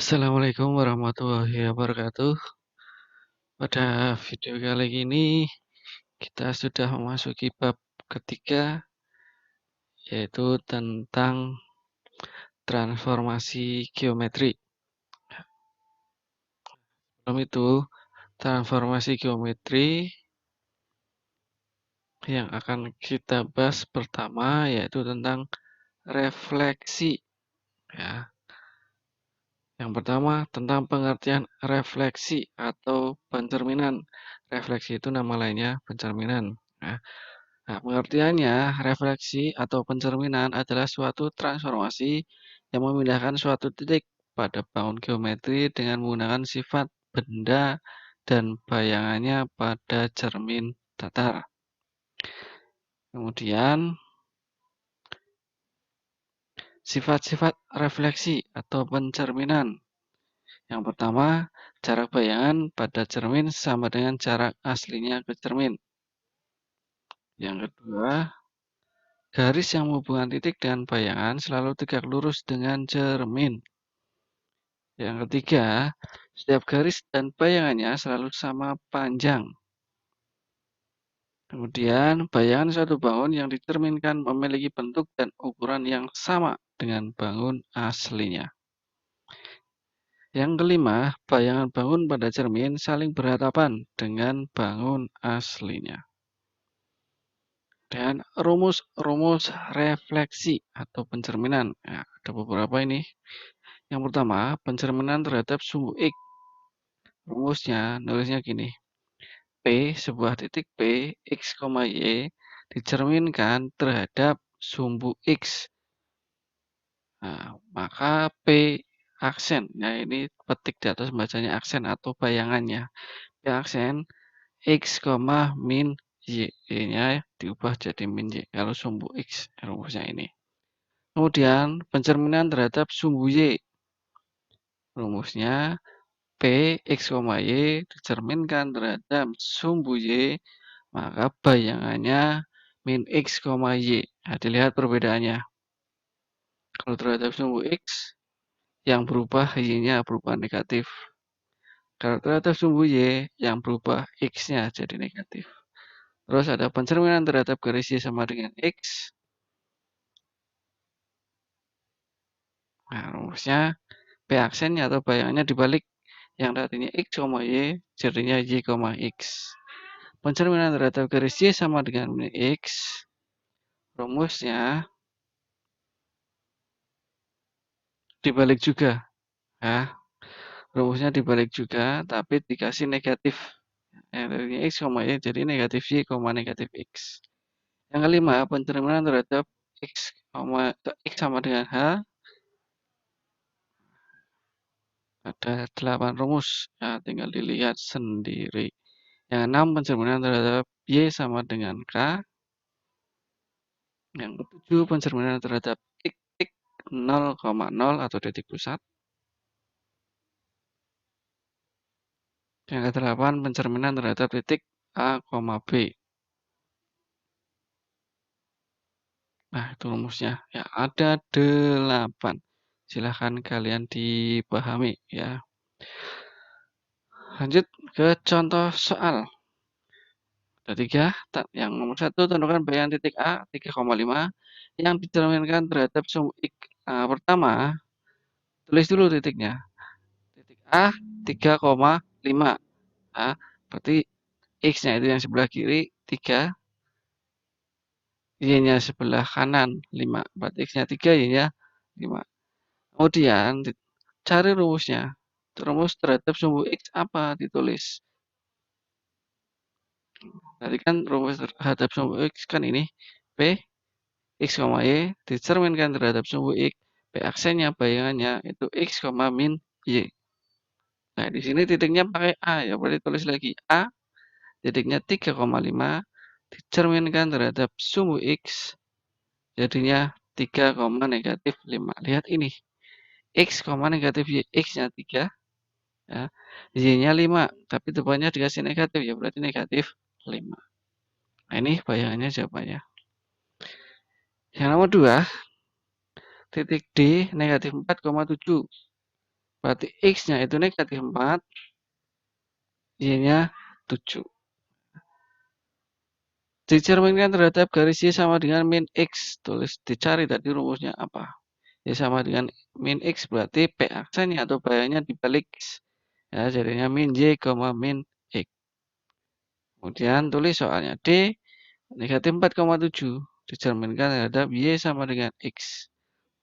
Assalamualaikum warahmatullahi wabarakatuh. Pada video kali ini kita sudah memasuki bab ketiga, yaitu tentang transformasi geometri. Sebelum itu, transformasi geometri yang akan kita bahas pertama yaitu tentang refleksi. Ya. Yang pertama tentang pengertian refleksi atau pencerminan. Refleksi itu nama lainnya pencerminan. Nah, pengertiannya, refleksi atau pencerminan adalah suatu transformasi yang memindahkan suatu titik pada bangun geometri dengan menggunakan sifat benda dan bayangannya pada cermin datar. Kemudian, sifat-sifat refleksi atau pencerminan. Yang pertama, jarak bayangan pada cermin sama dengan jarak aslinya ke cermin. Yang kedua, garis yang menghubungkan titik dengan bayangan selalu tegak lurus dengan cermin. Yang ketiga, setiap garis dan bayangannya selalu sama panjang. Kemudian, bayangan suatu bangun yang dicerminkan memiliki bentuk dan ukuran yang sama dengan bangun aslinya. Yang kelima, bayangan bangun pada cermin saling berhadapan dengan bangun aslinya. Dan rumus-rumus refleksi atau pencerminan. Nah, ada beberapa ini. Yang pertama, pencerminan terhadap sumbu X. Rumusnya, nulisnya gini. P, sebuah titik P, X, Y, dicerminkan terhadap sumbu X. Nah, maka P aksen. Nah, ini petik di atas bacanya aksen atau bayangannya. P aksen X, min Y. Y-nya diubah jadi min Y. Kalau sumbu X, rumusnya ini. Kemudian, pencerminan terhadap sumbu Y. Rumusnya, P, X, Y dicerminkan terhadap sumbu Y, maka bayangannya min X, Y. Nah, dilihat perbedaannya. Kalau terhadap sumbu X, yang berubah Y-nya berubah negatif. Kalau terhadap sumbu Y, yang berubah X-nya jadi negatif. Terus ada pencerminan terhadap garis Y sama dengan X. Nah, rumusnya P aksennya atau bayangannya dibalik. Yang tadinya X, Y, jadinya Y, X. Pencerminan terhadap garis Y sama dengan min X. Rumusnya dibalik juga. Ya, rumusnya dibalik juga, tapi dikasih negatif. Yang tadinya X, Y, jadi negatif Y, negatif X. Yang kelima, pencerminan terhadap X, X sama dengan H. Ada 8 rumus, ya, tinggal dilihat sendiri. Yang 6, pencerminan terhadap Y sama dengan K. Yang ke-7, pencerminan terhadap X, 0,0 atau titik pusat. Yang ke-8, pencerminan terhadap titik A, B. Nah, itu rumusnya. Ya, ada 8. Silahkan kalian dipahami, ya. Lanjut ke contoh soal. Ada 3. Yang nomor 1, tentukan bayangan titik A 3,5 yang dicerminkan terhadap sumbu X. Nah, pertama, tulis dulu titiknya. Titik A 3,5. Nah, berarti X-nya itu yang sebelah kiri 3, Y-nya sebelah kanan 5. Berarti X-nya 3, Y-nya 5. Kemudian cari rumusnya. Rumus terhadap sumbu X apa? Ditulis. Tadi kan rumus terhadap sumbu X kan ini. P, X, Y dicerminkan terhadap sumbu X. P aksennya, bayangannya itu X, min Y. Nah, di sini titiknya pakai A ya. Berarti tulis lagi A, titiknya 3,5 dicerminkan terhadap sumbu X. Jadinya 3, negatif 5. Lihat ini. X, negatif Y. X-nya 3. Ya. Y-nya 5. Tapi depannya dikasih negatif ya. Berarti negatif 5. Nah, ini bayangannya jawabannya. Yang nomor 2. Titik D, negatif 4,7. Berarti X-nya itu negatif 4, Y-nya 7. Dicerminkan terhadap garis Y sama dengan min X. Tulis, dicari tadi rumusnya apa. Y sama dengan min X, berarti P aksennya atau bayangnya dibalik X. Ya, jadinya min Y, min X. Kemudian tulis soalnya D, negatif 4,7. Dicerminkan terhadap Y sama dengan X.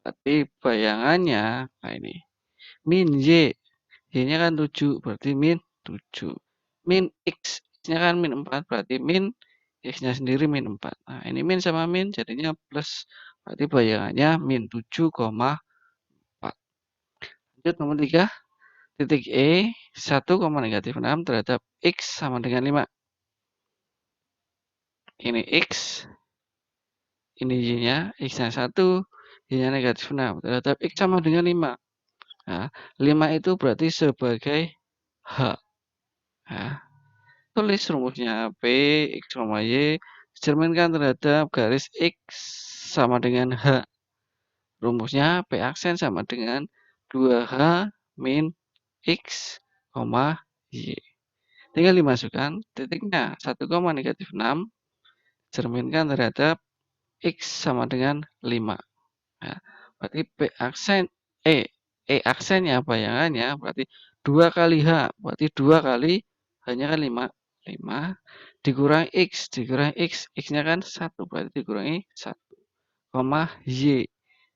Berarti bayangannya, nah ini, min Y. Y-nya kan 7, berarti min 7. Min X, X-nya kan min 4, berarti min X-nya sendiri min 4. Nah, ini min sama min jadinya plus. Berarti bayangannya min 7,4. Lanjut nomor 3. Titik E, 1, negatif 6 terhadap X sama dengan 5. Ini X, ini Y-nya, X-nya 1, Y-nya negatif 6. Terhadap X sama dengan 5. Nah, 5 itu berarti sebagai H. Nah, tulis rumusnya P, X, Y, cerminkan terhadap garis X sama dengan H. Rumusnya P aksen sama dengan 2H min X, Y. Tinggal dimasukkan titiknya 1, negatif 6. Cerminkan terhadap X sama dengan 5. Nah, berarti P aksen E aksennya bayangannya berarti 2 kali H, berarti 2 kali H-nya kan 5. 5 dikurangi X, X-nya kan 1, berarti dikurangi 1, Y.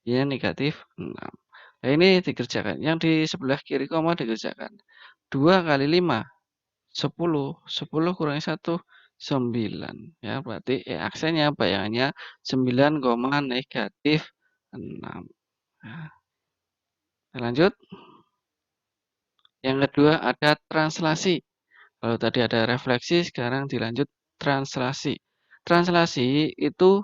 Y-nya negatif 6. Nah, ini dikerjakan. Yang di sebelah kiri koma dikerjakan. 2 kali 5, 10. 10 kurangi 1, 9. Ya, berarti aksennya bayangannya 9, negatif 6. Nah, lanjut. Yang kedua ada translasi. Kalau tadi ada refleksi, sekarang dilanjut translasi. Translasi itu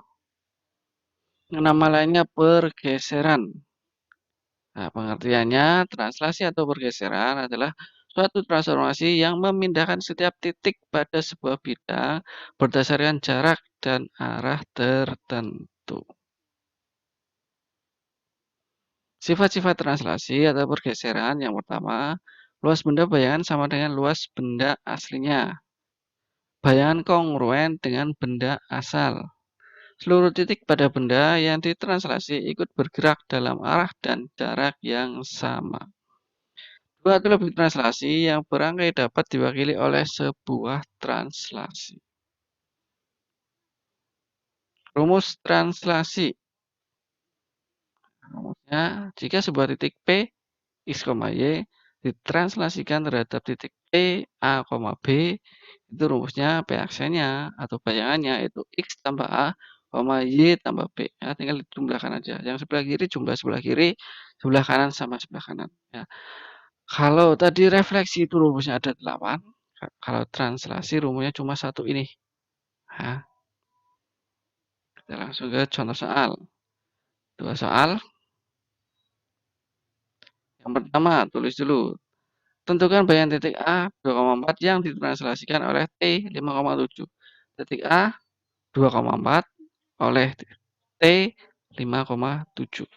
nama lainnya pergeseran. Nah, pengertiannya, translasi atau pergeseran adalah suatu transformasi yang memindahkan setiap titik pada sebuah bidang berdasarkan jarak dan arah tertentu. Sifat-sifat translasi atau pergeseran yang pertama, luas benda bayangan sama dengan luas benda aslinya. Bayangan kongruen dengan benda asal. Seluruh titik pada benda yang ditranslasi ikut bergerak dalam arah dan jarak yang sama. Dua atau lebih translasi yang berangkai dapat diwakili oleh sebuah translasi. Rumus translasi. Rumusnya, jika sebuah titik P, X, Y ditranslasikan terhadap titik P, A, B, itu rumusnya P aksennya atau bayangannya itu X tambah A, Y tambah B. Ya, tinggal dijumlahkan aja. Yang sebelah kiri jumlah sebelah kiri, sebelah kanan sama sebelah kanan. Ya. Kalau tadi refleksi itu rumusnya ada 8, kalau translasi rumusnya cuma 1 ini. Nah, kita langsung ke contoh soal. 2 soal. Yang pertama, tulis dulu. Tentukan bayangan titik A 2,4 yang ditranslasikan oleh T 5,7. Titik A 2,4 oleh T 5,7.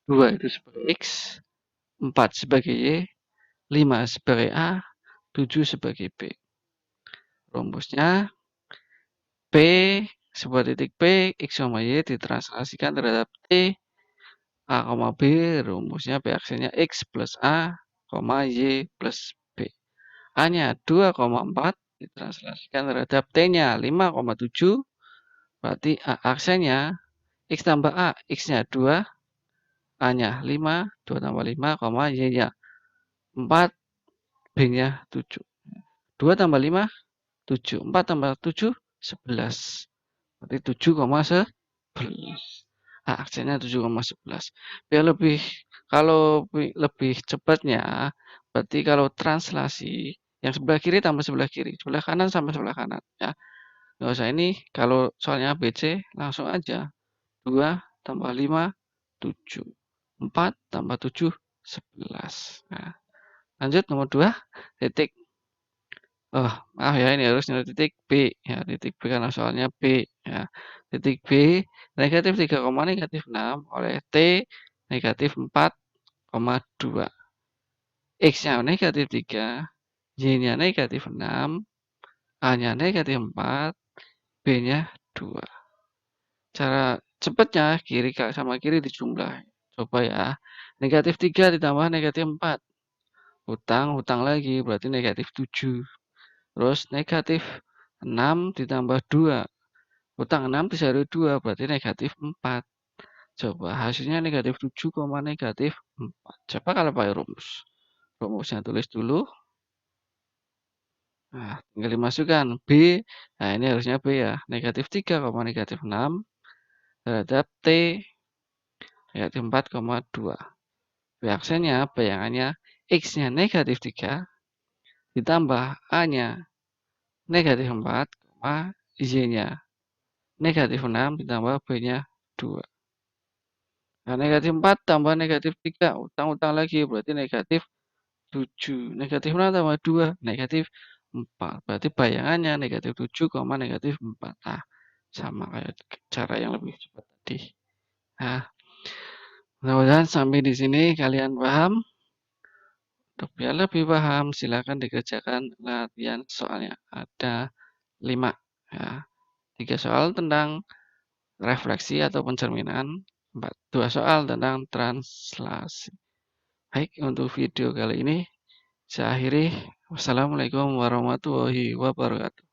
2 itu sebagai X, 4 sebagai Y, 5 sebagai A, 7 sebagai B. Rumusnya P, sebuah titik P, X, Y ditranslasikan terhadap T, A, B, rumusnya P aksennya X plus A, Y plus B. A-nya 2,4 ditranslasikan terhadap T-nya 5,7, berarti A aksennya X tambah A, X-nya 2, A-nya 5, 2 tambah 5, Y-nya 4, B-nya 7. 2 tambah 5, 7. 4 tambah 7, 11. Berarti 7,11. A aksennya 7,11. Biar lebih, kalau lebih cepatnya, berarti kalau translasi, yang sebelah kiri tambah sebelah kiri, sebelah kanan sama sebelah kanan. Ya. Nggak usah ini, kalau soalnya ABC, langsung aja. 2 tambah 5, 7. 4 tambah 7, 11. Nah, lanjut nomor 2, titik. Oh, maaf ya, ini harus titik B. Ya, titik B karena soalnya B. Ya. Titik B, negatif 3, negatif 6 oleh T, negatif 4, 2. X-nya negatif 3, Y-nya negatif 6, A-nya negatif 4, B-nya 2. Cara cepatnya kiri sama kiri dijumlah. Coba ya. Negatif 3 ditambah negatif 4. Hutang lagi berarti negatif 7. Terus negatif 6 ditambah 2. Hutang 6 dikali 2 berarti negatif 4. Coba hasilnya negatif 7, negatif 4. Coba kalau pakai rumus. Rumusnya tulis dulu. Nah, tinggal dimasukkan B. Nah, ini harusnya B ya. Negatif 3, negatif 6 terhadap T negatif 4,2. Reaksinya, bayangannya X-nya negatif 3 ditambah A-nya negatif 4, Y-nya negatif 6 ditambah B-nya 2. Nah, negatif 4 tambah negatif 3, utang lagi berarti negatif 7. Negatif 6 tambah 2, negatif 4. Berarti bayangannya negatif 7, negatif 4. Nah, sama kayak cara yang lebih cepat tadi. Nah, mudah-mudahan sampai di sini kalian paham. Untuk biar lebih paham, silakan dikerjakan latihan soalnya. Ada 5. Ya. 3 soal tentang refleksi atau pencerminan. 2 soal tentang translasi. Baik, untuk video kali ini saya akhiri. Wassalamualaikum warahmatullahi wabarakatuh.